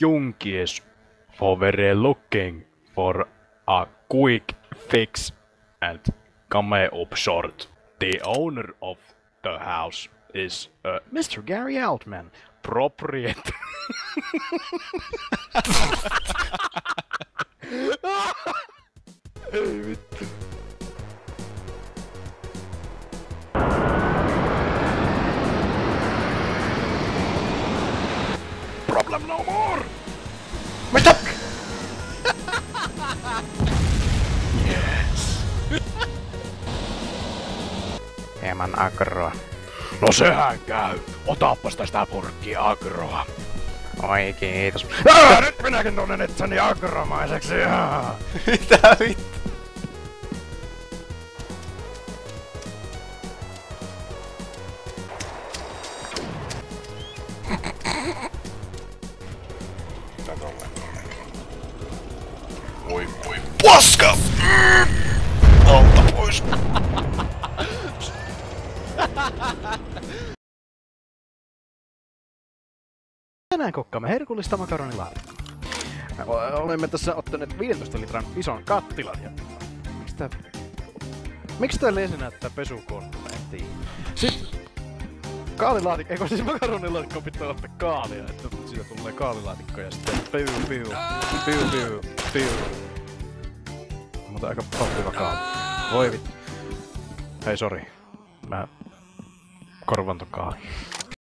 Junkies were looking for a quick fix and come up short. The owner of the house is Mr. Gary Altman, proprietor. Ei vittu. Problem no more! Mitä? Yes. Hieman agroa. No sehän käy. Otappas tästä purkkia agroa. Oi kiitos. Nyt minäkin tunnen itseni agromaiseksi. Mitä vittu? Voi paska! Alta pois! Tänään kokkaamme herkullista makaronilaatikkoa. Olemme tässä ottaneet 15 litran ison kattilan ja... Miksi tää lesi näyttää pesukoneelta? En tiedä. Sitten... Kaalilaatikko, eikö siis makaronilaatikko pitää ottaa kaalia, että siitä tulee kaalilaatikko ja sitten piu. Mutta aika pappiva kaali. Voi vittu. Hei sori. Mä korvan ton kaali.